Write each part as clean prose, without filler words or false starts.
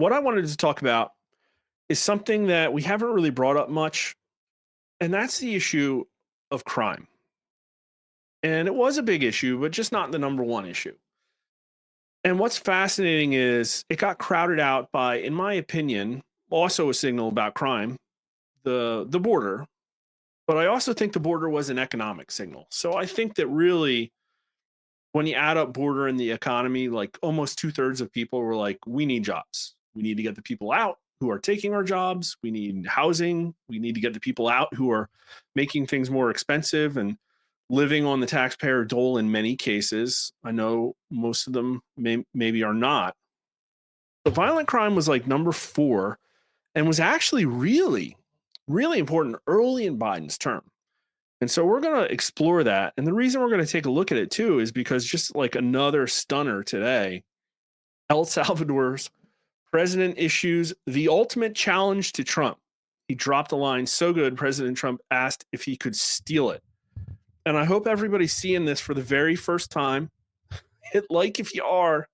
what I wanted to talk about is something that we haven't really brought up much, and that's the issue of crime. And it was a big issue, but just not the number one issue. And what's fascinating is it got crowded out by, in my opinion, also a signal about crime, the border. But I also think the border was an economic signal. So I think that really, when you add up border and the economy, like almost two-thirds of people were like, we need jobs. We need to get the people out who are taking our jobs. We need housing. We need to get the people out who are making things more expensive and living on the taxpayer dole in many cases. I know most of them maybe are not. But violent crime was like number four and was actually really, really important early in Biden's term. And so we're going to explore that. And the reason we're going to take a look at it too is because just like another stunner today, El Salvador's president issues the ultimate challenge to Trump. He dropped a line so good, President Trump asked if he could steal it. And I hope everybody's seeing this for the very first time. Hit like if you are,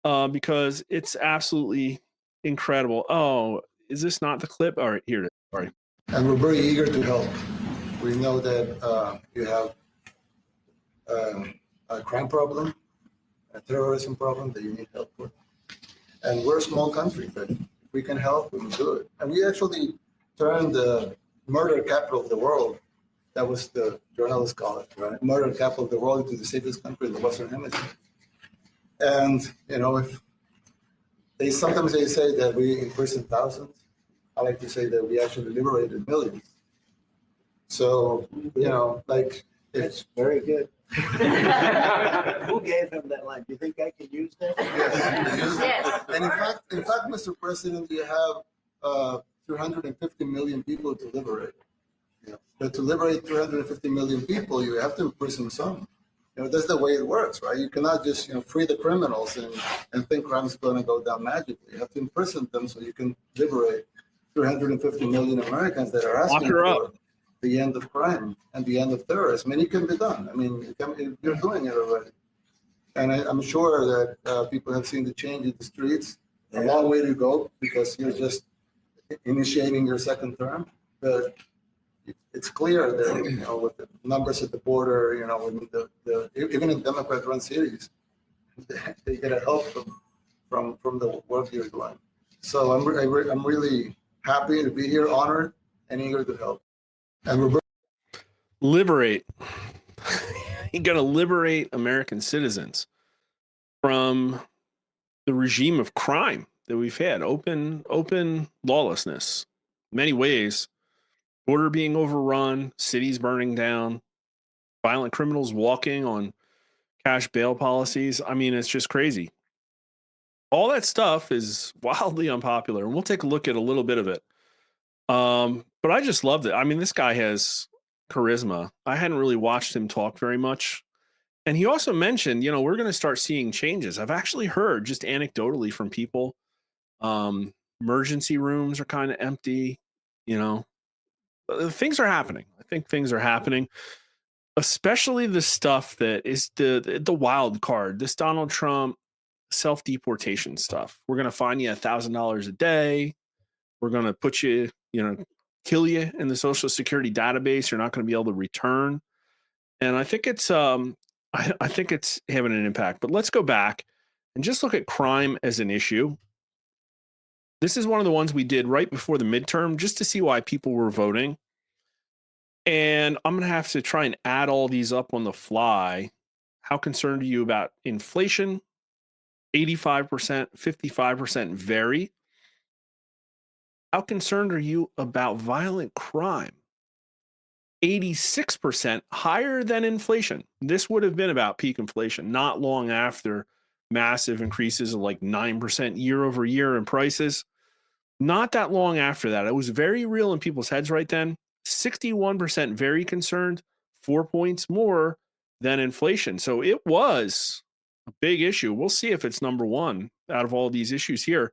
because it's absolutely incredible. Oh, is this not the clip? All right, here it is. Sorry. And we're very eager to help. We know that you have a crime problem, a terrorism problem that you need help with. And we're a small country, but if we can help, we can do it. And we actually turned the murder capital of the world, that was the journalists call it, right? Murder capital of the world, into the safest country in the Western Hemisphere. And, you know, if sometimes they say that we imprisoned thousands, I like to say that we actually liberated millions. So, you know, like, it's very good. Who gave him that line? Do you think I can use that? Yes. And in fact, Mr. President, you have 350 million people to liberate. You know, but to liberate 350 million people, you have to imprison some. You know, that's the way it works, right? You cannot just, you know, free the criminals and think crime's going to go down magically. You have to imprison them so you can liberate 350 million Americans that are asking for the end of crime and the end of terrorism. And it can be done. I mean, you're doing it already. And I'm sure that people have seen the change in the streets. A long way to go because you're just initiating your second term. But it's clear that, you know, with the numbers at the border, you know, with even in Democrat-run cities, they get a help from the work you're doing. So I'm really happy to be here, honored, and eager to help. And we're liberate. You're going to liberate American citizens from the regime of crime that we've had, open lawlessness, many ways, border being overrun, cities burning down, violent criminals walking on cash bail policies. I mean, it's just crazy. All that stuff is wildly unpopular, and we'll take a look at a little bit of it. But I just loved it. I mean, this guy has charisma. I hadn't really watched him talk very much. And he also mentioned, you know, we're going to start seeing changes. I've actually heard just anecdotally from people, emergency rooms are kind of empty, you know, things are happening. I think things are happening, especially the stuff that is the wild card, this Donald Trump self-deportation stuff. We're going to fine you $1,000 a day. We're going to put you, you know, kill you in the Social Security database. You're not going to be able to return. And I think it's I think it's having an impact. But let's go back and just look at crime as an issue. This is one of the ones we did right before the midterm just to see why people were voting. And I'm going to have to try and add all these up on the fly. How concerned are you about inflation? 85%, 55% vary. How concerned are you about violent crime? 86% higher than inflation. This would have been about peak inflation, not long after massive increases of like 9% year over year in prices. Not that long after that. It was very real in people's heads right then. 61% very concerned, 4 points more than inflation. So it was a big issue. We'll see if it's number one out of all these issues here.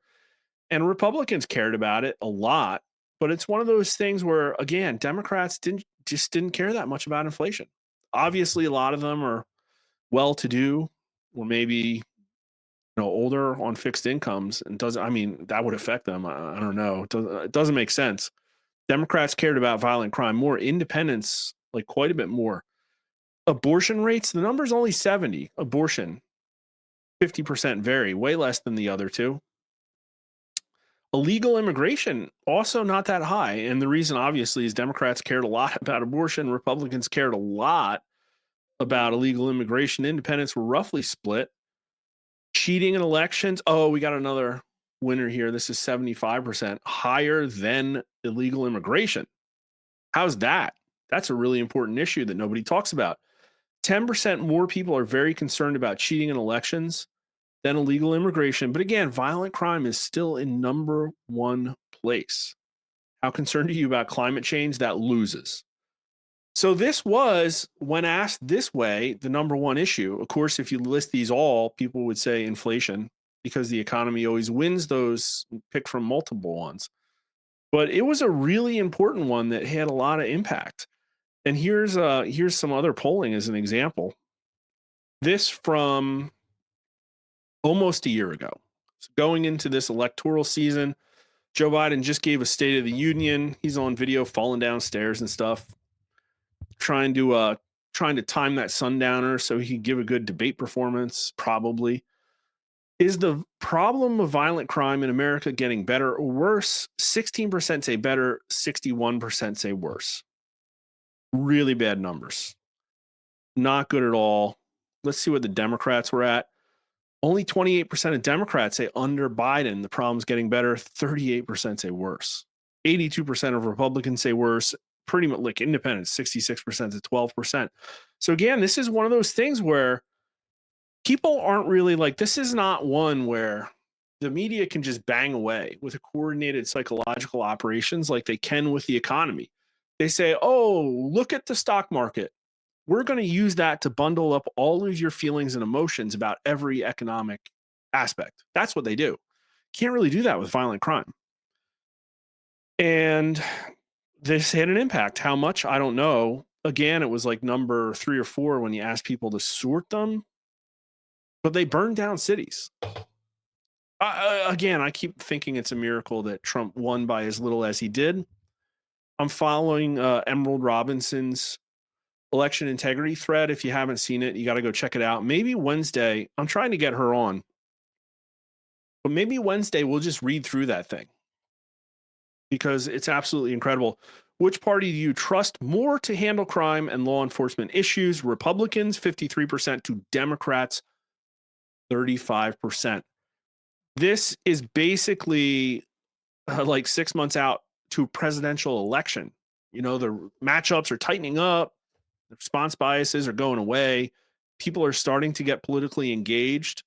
And Republicans cared about it a lot, but it's one of those things where, again, Democrats didn't care that much about inflation. Obviously, a lot of them are well-to-do, or maybe older on fixed incomes, and doesn't, I mean, that would affect them. I don't know. It doesn't make sense. Democrats cared about violent crime more, independents, like quite a bit more. Abortion rates, the number's only 70. Abortion, 50% vary, way less than the other two. Illegal immigration, also not that high. And the reason, obviously, is Democrats cared a lot about abortion. Republicans cared a lot about illegal immigration. Independents were roughly split. Cheating in elections. Oh, we got another winner here. This is 75%, higher than illegal immigration. How's that? That's a really important issue that nobody talks about. 10% more people are very concerned about cheating in elections than illegal immigration. But again, violent crime is still in number one place. How concerned are you about climate change? That loses. So this was, when asked this way, the number one issue. Of course, if you list these all, people would say inflation, because the economy always wins those picked from multiple ones. But it was a really important one that had a lot of impact. And here's some other polling as an example. This from almost a year ago. So going into this electoral season, Joe Biden just gave a State of the Union. He's on video falling downstairs and stuff, trying to time that sundowner so he could give a good debate performance, probably. Is the problem of violent crime in America getting better or worse? 16% say better, 61% say worse. Really bad numbers. Not good at all. Let's see what the Democrats were at. Only 28% of Democrats say under Biden, the problem's getting better. 38% say worse. 82% of Republicans say worse. Pretty much like independents, 66% to 12%. So again, this is one of those things where people aren't really like, this is not one where the media can just bang away with a coordinated psychological operations like they can with the economy. They say, oh, look at the stock market. We're going to use that to bundle up all of your feelings and emotions about every economic aspect. That's what they do. Can't really do that with violent crime. And this had an impact. How much? I don't know. Again, it was like number 3 or 4 when you ask people to sort them, but they burned down cities. Again, I keep thinking it's a miracle that Trump won by as little as he did. I'm following Emerald Robinson's election integrity thread. If you haven't seen it, you got to go check it out. Maybe Wednesday, I'm trying to get her on, but maybe Wednesday we'll just read through that thing because it's absolutely incredible. Which party do you trust more to handle crime and law enforcement issues? Republicans, 53%, to Democrats, 35%. This is basically like 6 months out to a presidential election. You know, the matchups are tightening up. The response biases are going away. People are starting to get politically engaged,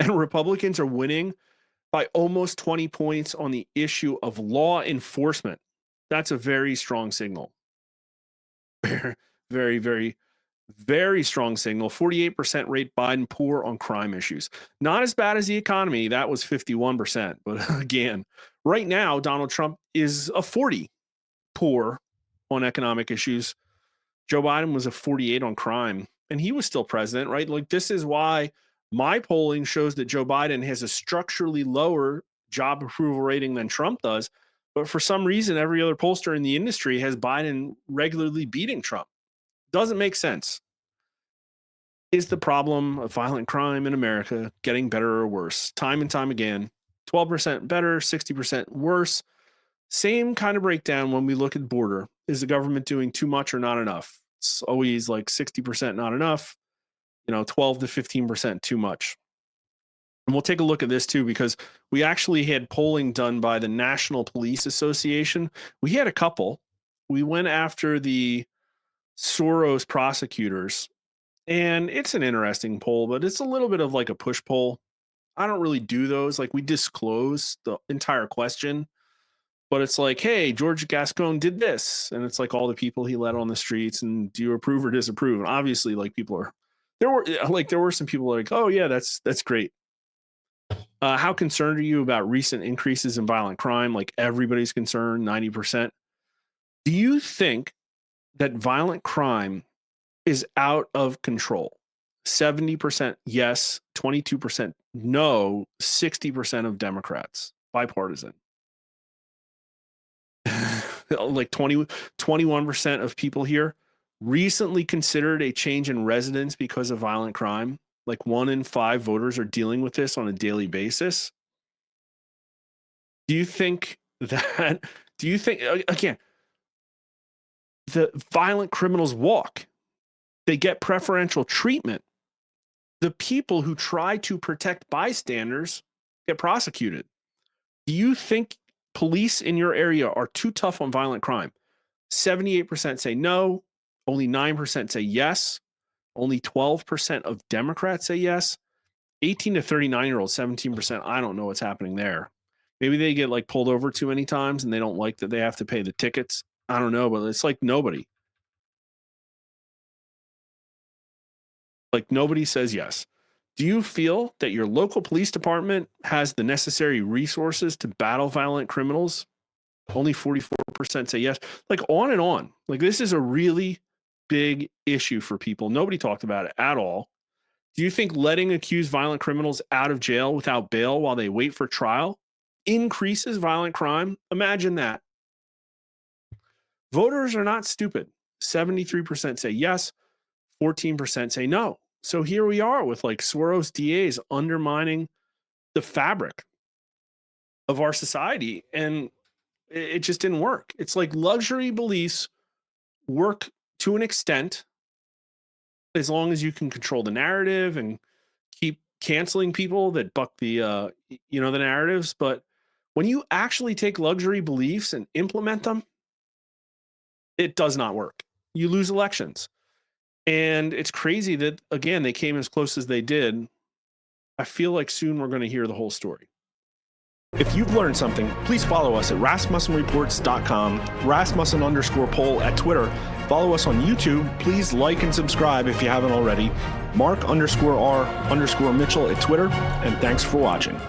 and Republicans are winning by almost 20 points on the issue of law enforcement. That's a very strong signal. Very, very, very strong signal. 48% rate Biden poor on crime issues. Not as bad as the economy. That was 51%. But again, right now, Donald Trump is a 40 poor on economic issues. Joe Biden was a 48 on crime, and he was still president, right? Like, this is why my polling shows that Joe Biden has a structurally lower job approval rating than Trump does. But for some reason, every other pollster in the industry has Biden regularly beating Trump. Doesn't make sense. Is the problem of violent crime in America getting better or worse? Time and time again, 12% better, 60% worse. Same kind of breakdown when we look at border. Is the government doing too much or not enough? It's always like 60% not enough, 12 to 15% too much. And we'll take a look at this too, because we actually had polling done by the National Police Association. We had a couple. We went after the Soros prosecutors, and it's an interesting poll, but it's a little bit of like a push poll. I don't really do those. Like, we disclose the entire question, but it's like, hey, George Gascon did this. And it's like all the people he let on the streets, and do you approve or disapprove? And obviously, like, there were some people like, oh yeah, that's great. How concerned are you about recent increases in violent crime? Like, everybody's concerned, 90%. Do you think that violent crime is out of control? 70% yes, 22% no, 60% of Democrats, bipartisan. Like 21% of people here recently considered a change in residence because of violent crime. Like 1 in 5 voters are dealing with this on a daily basis. Do you think again, the violent criminals walk, they get preferential treatment. The people who try to protect bystanders get prosecuted. Do you think police in your area are too tough on violent crime? 78% say no, only 9% say yes, only 12% of Democrats say yes. 18 to 39-year-olds, 17%. I don't know what's happening there. Maybe they get like pulled over too many times and they don't like that they have to pay the tickets. I don't know, but it's like nobody. Like nobody says yes. Do you feel that your local police department has the necessary resources to battle violent criminals? Only 44% say yes. Like on and on. Like this is a really big issue for people. Nobody talked about it at all. Do you think letting accused violent criminals out of jail without bail while they wait for trial increases violent crime? Imagine that. Voters are not stupid. 73% say yes, 14% say no. So here we are with like Soros DAs undermining the fabric of our society. And it just didn't work. It's like luxury beliefs work to an extent as long as you can control the narrative and keep canceling people that buck the the narratives. But when you actually take luxury beliefs and implement them, it does not work. You lose elections. And it's crazy that, again, they came as close as they did. I feel like soon we're going to hear the whole story. If you've learned something, please follow us at rasmussenreports.com, Rasmussen_poll at Twitter. Follow us on YouTube. Please like and subscribe if you haven't already. Mark_R_Mitchell at Twitter. And thanks for watching.